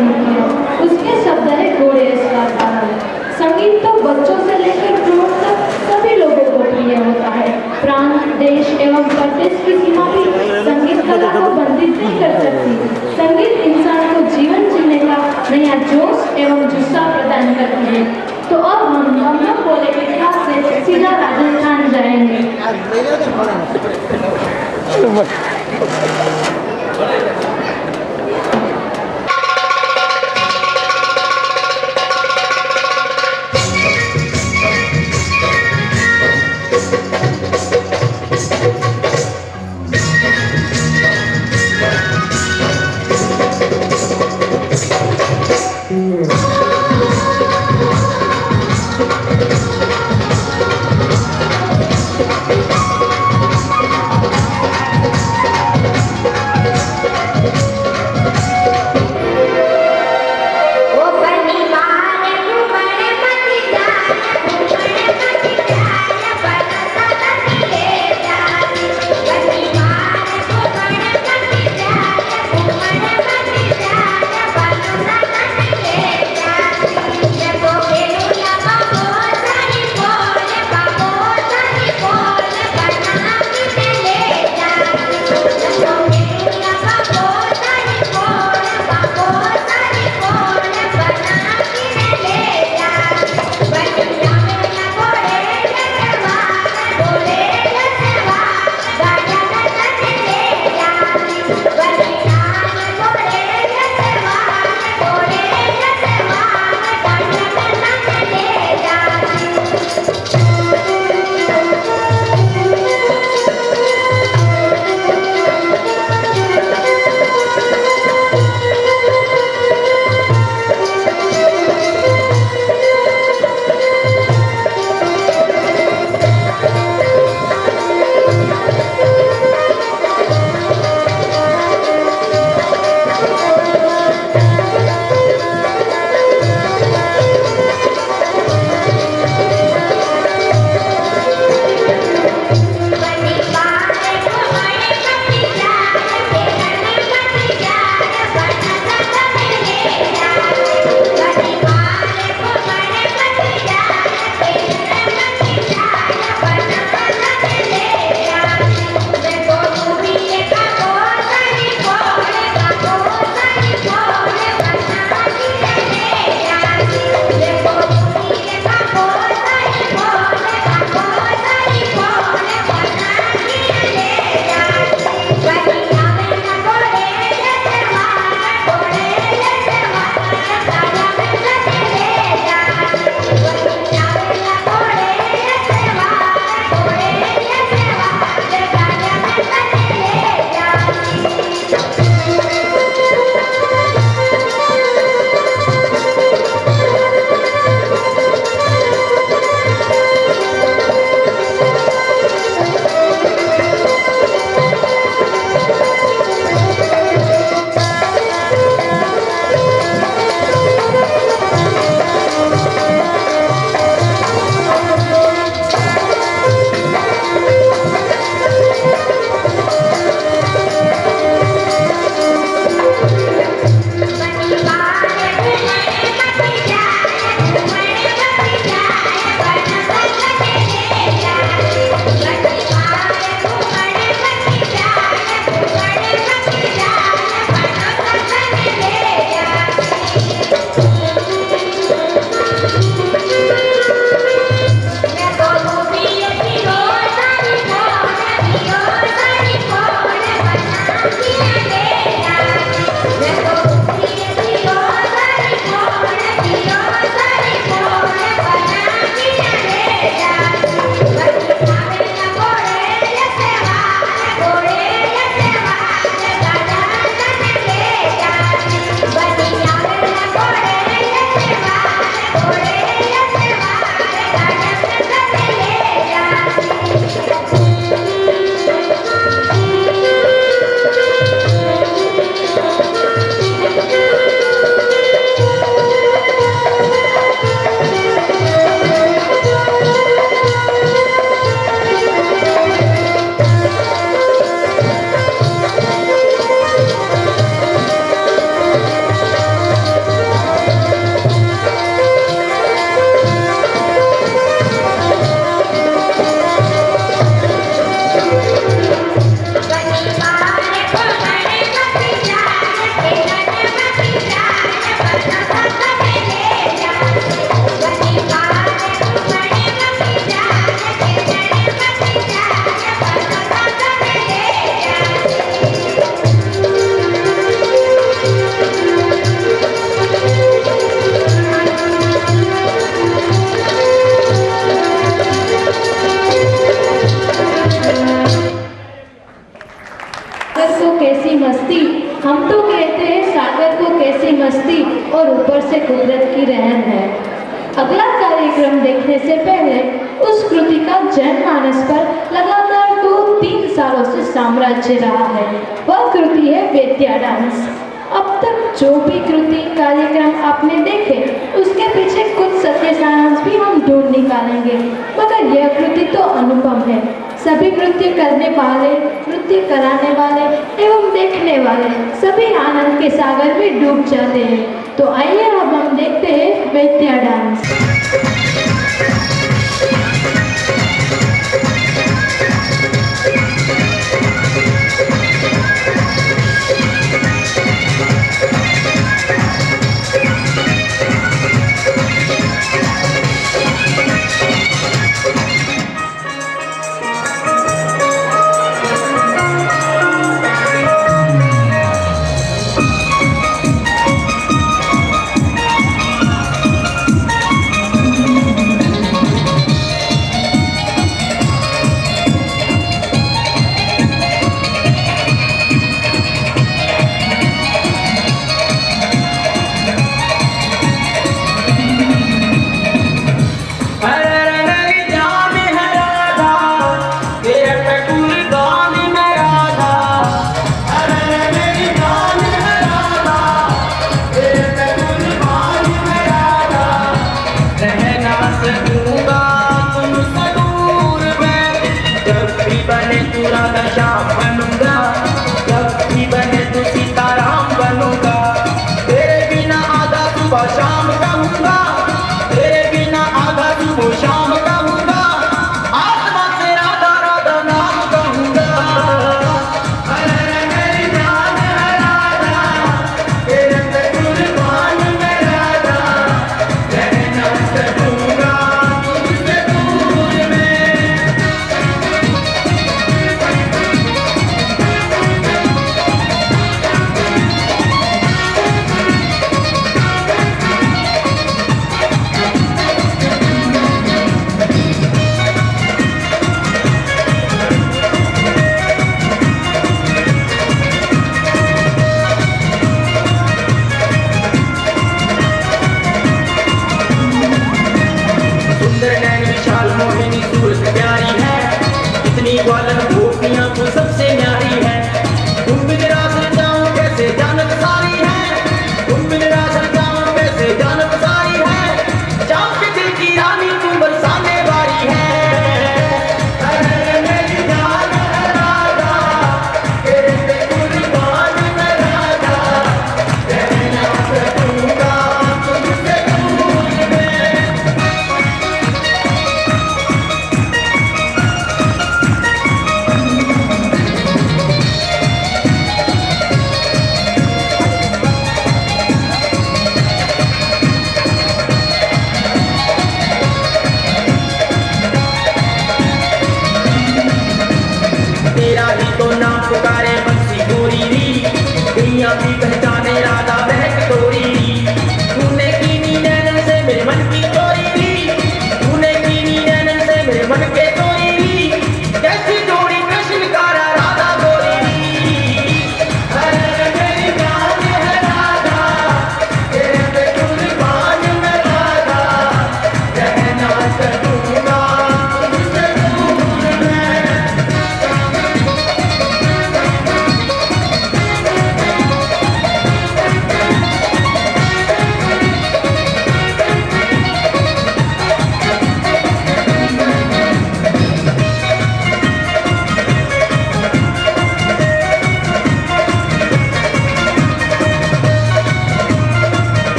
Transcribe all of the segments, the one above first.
नहीं किया। उसके शब्द है घोड़े इसका तारा। संगीत तो बच्चों से लेकर प्रौढ़ तक सभी लोगों को प्रिय होता है। प्रांत, देश एवं प्रदेश की सीमा भी संगीत कला को बंधित नहीं कर सकती। संगीत इंसान को जीवन जीने का नया जोश एवं जुस्सा प्रदान करती है। तो अब हम लोग बोले के क्लास से सीधा राजस्थान जाएंगे। शांति और ऊपर से कुदरत की रहम है। अगला कार्यक्रम देखने से पहले उस कृति का जनमानस पर लगातार 2-3 सालों से साम्राज्य रहा है। वह कृति है बेतिया डांस। अब तक जो भी कृति कार्यक्रम आपने देखे उसके पीछे कुछ सत्य सारांश भी हम ढूंढ निकालेंगे, मगर यह कृति तो अनुपम है। सभी नृत्य करने वाले, नृत्य कराने वाले एवं देखने वाले सभी आनंद के सागर में डूब जाते हैं। तो आइए अब हम देखते हैं बेतिया डांस।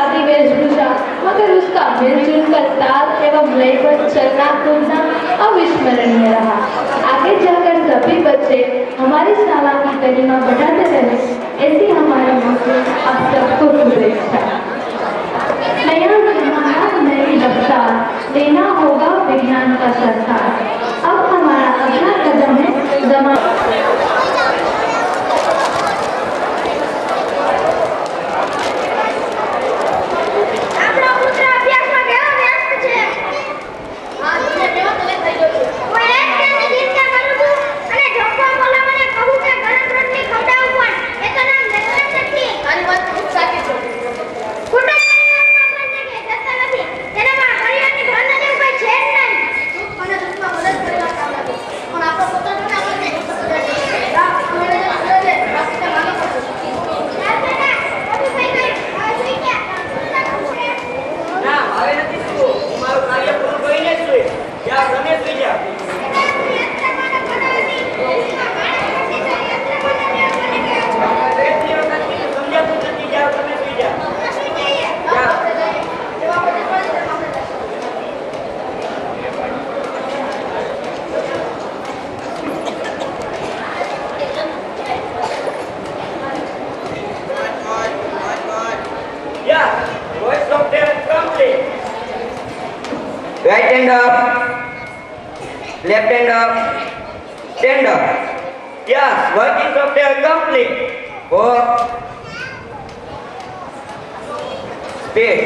सादी वेशभूषा मगर उसका मिलजुल कर ताल एवं लयबद्ध चलना कूदना अविस्मरणीय रहा। आगे जाकर सभी बच्चे हमारी शाला की गरिमा बढ़ाते रहे, ऐसी हमारी मौसम आप सबको शुभेच्छा। नया जमाना नई रफ्तार, लेना होगा विज्ञान का सरकार। अब हमारा अगला कदम है जमाना। Right hand up, left hand up, stand up. Yes, working software complete. 4. Speed.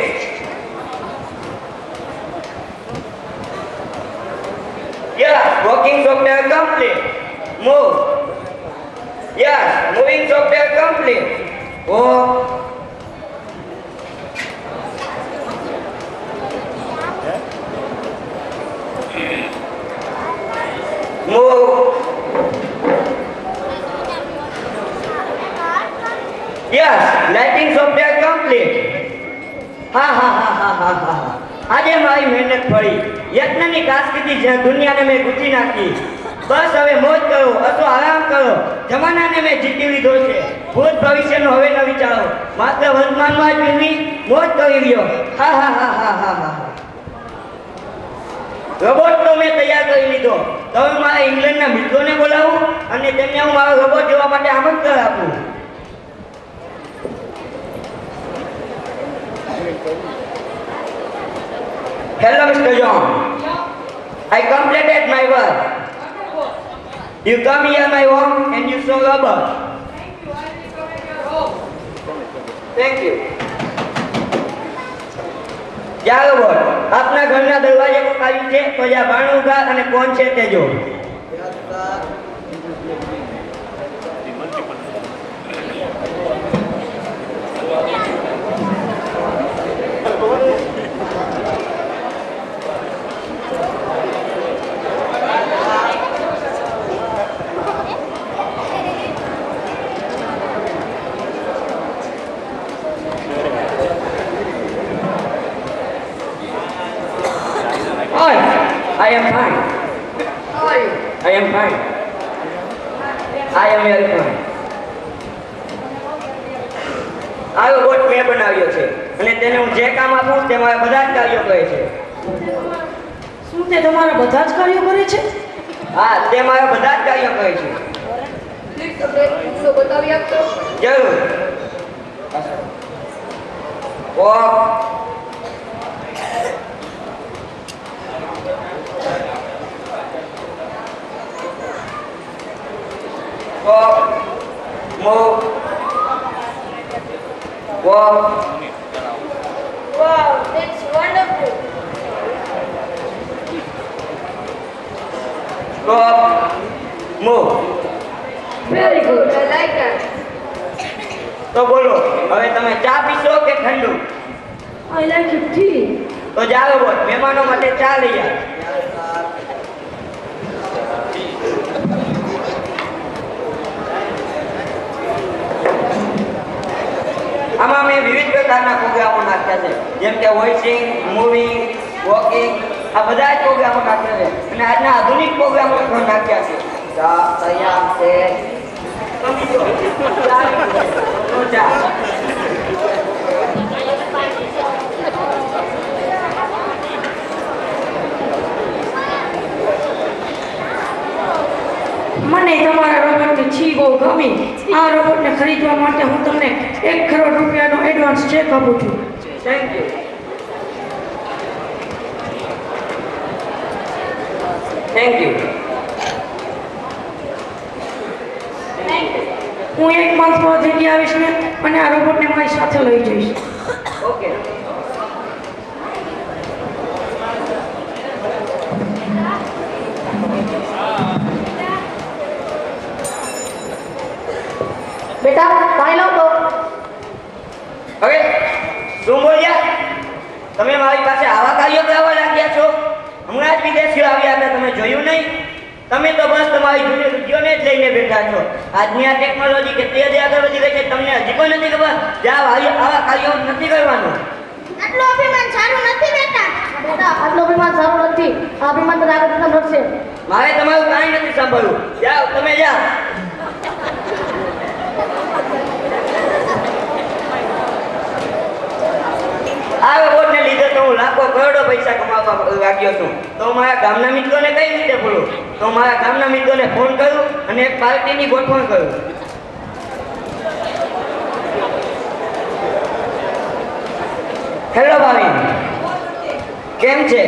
Yes, working software complete. Move. Yes, moving software complete. 4. Move. Yes, lighting software complete. હા હા હા હા હા હા આજે મારી મહેનત ફળી, યત્નની કાસકીથી જ્યાં દુનિયાને મેં ગૂંથી નાખી. બસ હવે મોજ કરો અથવા આરામ કરો, જમાનાને મેં જીતી લીધો છે. ભૂત ભવિષ્યનું હવે ન વિચારો, માત્ર વર્તમાનમાં જ જીવી મોજ કરી રહ્યો. હા હા હા હા હા હા. રોબોટ તો મેં તૈયાર કરી લીધો. હવે મારા ઇંગ્લેન્ડના મિત્રોને બોલાવું અને તેમને હું મારો રોબોટ જોવા માટે આમંત્રણ આપું. Hello, Mr. John. I completed my work. You come here my home and you saw robot. Thank you. જા રોબોટ, આપના ઘરના દરવાજે આવ્યું છે તો જ્યાં બાણું ઉઘાડ અને કોણ છે તે જો. I am fine. How are you? I am fine. I am very fine. આ રોબોટ મેં બનાવ્યો છે અને તેને હું જે કામ આપું તે મારા બધા જ કાર્યો કરે છે. શું તે તમારા બધા જ કાર્યો કરે છે? હા, તે મારા બધા જ કાર્યો કરે છે. પ્લીઝ તમને તો બતાવી આપતો. જરૂર. Walk. Walk, move, walk. Wow, that's wonderful. Stop, move. Very good. I like that. તો બોલો, હવે તમે ચા પીશો કે ઠંડુ? I like your tea. તો જાઓ બોલ, મહેમાનો માટે ચા લઈ આવ. આમાં મેં વિવિધ પ્રકારના પ્રોગ્રામો નાખ્યા છે, જેમ કે વોઇસિંગ, મૂવિંગ, વોકિંગ, આ બધા જ પ્રોગ્રામો નાખ્યા છે અને આજના આધુનિક પ્રોગ્રામો પણ નાખ્યા છે. તૈયાર છે. ચા. મને તમારા રોબોટની છી બહુ ગમી. આ રોબોટને ખરીદવા માટે હું તમને 1 કરોડ રૂપિયાનો એડવાન્સ ચેક આપું છું. Thank you. Thank you. હું 1 માસમાં જગ્યા આવીશ ને અને આ રોબોટને મારી સાથે લઈ જઈશ. ઓકે. બેટા પાણી લાવ તો. હવે શું બોલ્યા તમે? મારી પાસે આવા કાર્યો કરવા લાગ્યા છો? હમણાં જ વિદેશીઓ આવ્યા હતા, તમે જોયું નહીં? તમે તો બસ તમારી જૂની રૂઢિઓને જ લઈને બેઠા છો. આજની આ ટેકનોલોજી કેટલી હદે આગળ વધી રહી છે તમને હજી પણ નથી ખબર? જાઓ, આવા કાર્યો નથી કરવાનું. આટલું અભિમાન સારું નથી બેટા. બેટા આટલું અભિમાન સારું નથી. આ અભિમાન તો આગળ જતા મળશે. મારે તમારું કાંઈ નથી સાંભળવું. જાઓ, તમે જાઓ. આ રોબોટને લીધે તો હું લાખો કરોડો પૈસા કમાવા લાગ્યો છું. તો મારા ગામના મિત્રોને કઈ રીતે બોલું? તો મારા ગામના મિત્રોને ફોન કરું અને એક પાર્ટીની ગોઠવણ કરું. હેલો ભાવિન, કેમ છે?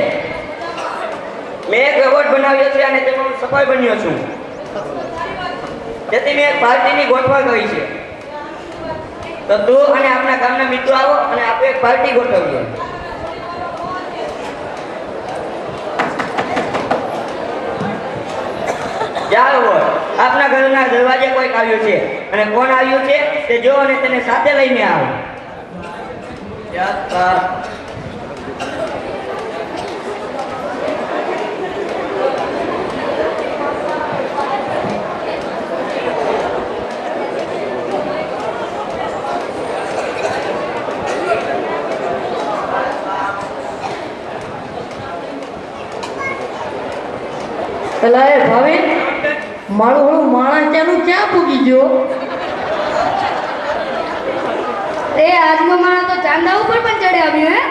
મેં એક રોબોટ બનાવ્યો છે અને તેમાં હું સફળ બન્યો છું. તેથી મેં એક પાર્ટીની ગોઠવણ કરી છે. તો તું અને આપણા ગામના મિત્રો આવો અને આપણે એક પાર્ટી ગોઠવીએ. ચાલો બોલ, આપના ઘરના દરવાજે કોઈક આવ્યું છે અને કોણ આવ્યું છે તે જો અને તેને સાથે લઈને આવો. પેલા એ ભાવિન મારું ઓલું માણસ ત્યાંનું ક્યાં પૂગી ગયો? એ આજનો માણસ તો ચાંદા ઉપર પણ ચડે આવ્યો હે.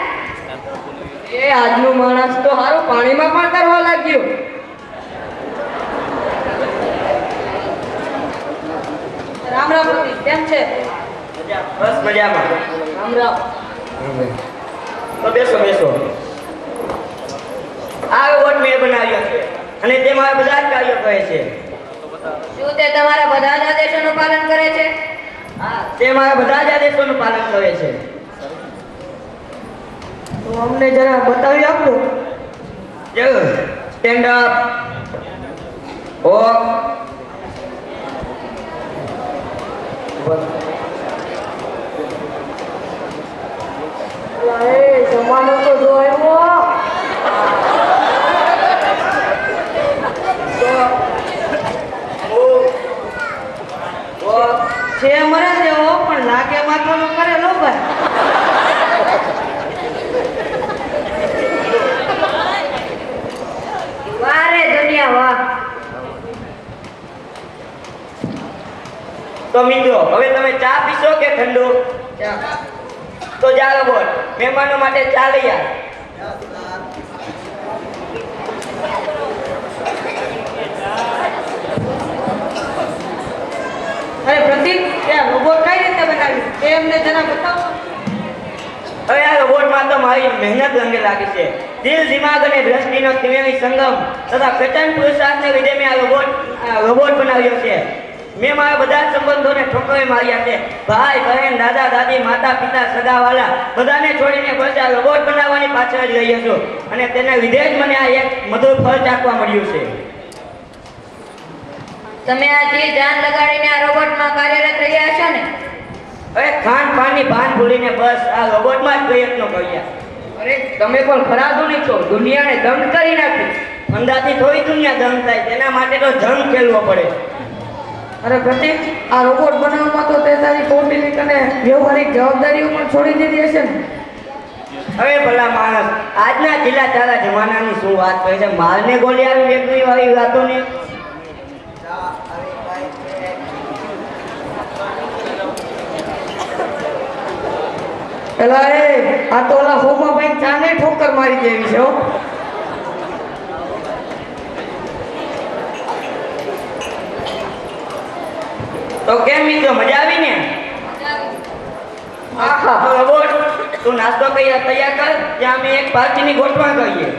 એ આજનું માણસ તો હારું પાણીમાં પણ તરવા લાગ્યો. રામ રામ ભાવિન, કેમ છે? બસ મજામાં. રામ રામ. તો બેસો બેસો. આ રોબોટ મેં બનાવ્યો છે અને તે મારા બધા જ કાર્યો કરે છે. શું તે તમારા બધા જ આદેશોનું પાલન કરે છે? હા, તે મારા બધા જ આદેશોનું પાલન કરે છે. તો અમને જરા બતાવી આપો. જરૂર. સ્ટેન્ડ અપ, વોક, એ જમાનો તો જો આવ્યો. છે મરે જેવો પણ લાગે માથાનું કરે લો ભાઈ. વાહ રે દુનિયા વાહ. તો મિત્રો હવે તમે ચા પીશો કે ઠંડુ? તો ચાલો બોલ, મહેમાનો માટે ચા લઈ આવ. અરે પ્રદીપ, એ રોબોટ કઈ રીતે બનાવ્યું એ અમને જરા બતાવો. હવે આ રોબોટમાં તો મારી મહેનત રંગે લાગી છે. દિલ, દિમાગ અને દ્રષ્ટિનો ત્રિવેણી સંગમ તથા કઠણ પુરુષાર્થને લીધે મેં આ રોબોટ બનાવ્યો છે. મેં મારા બધા જ સંબંધોને ઠોકરે માર્યા છે. ભાઈ, બહેન, દાદા, દાદી, માતા, પિતા, સગાવાલા બધાને છોડીને બસ આ રોબોટ બનાવવાની પાછળ જ રહ્યો છું અને તેના લીધે જ મને આ એક મધુર ફળ ચાખવા મળ્યું છે. તમે આજે જાન લગાડીને આ રોબોટમાં કાર્યરત રહ્યા છો ને? હવે ખાન પાનની ભાન ભૂલીને બસ આ રોબોટમાં જ પ્રયત્નો કર્યા. અરે તમે પણ ખરા ધૂની છો, દુનિયાને દંડ કરી નાખી. અંદાથી થોડી દુનિયા દમ થાય, તેના માટે તો જંગ ખેલવો પડે. અરે પ્રતિક, આ રોબોટ બનાવવામાં તો તે તારી કૌટિલ્યક અને વ્યવહારિક જવાબદારીઓ પણ છોડી દીધી હશે ને? હવે ભલા માણસ, આજના જિલ્લા તારા જમાનાની શું વાત કરે છે? મારને ગોળી આવી વેગવી વાળી વાતોને. પેલા એ આ તો ઓલા હોમાં ભાઈ ચાને ઠોકર મારી દેવી છે હો. તો કેમ મિત્રો મજા આવી ને આહા. તો રોબોટ તું નાસ્તો તૈયાર કર ત્યાં અમે એક પાર્ટીની ગોઠવણ કરીએ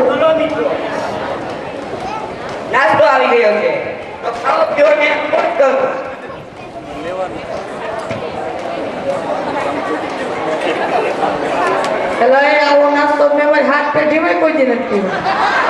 ચલો મિત્રો નાસ્તો આવી ગયો છે તો ખાઓ પીઓ ને મોજ કરો એટલે એ આવો નાસ્તો મેં મારી હાથ પેઢીમાં કોઈ દી નથી પીવો.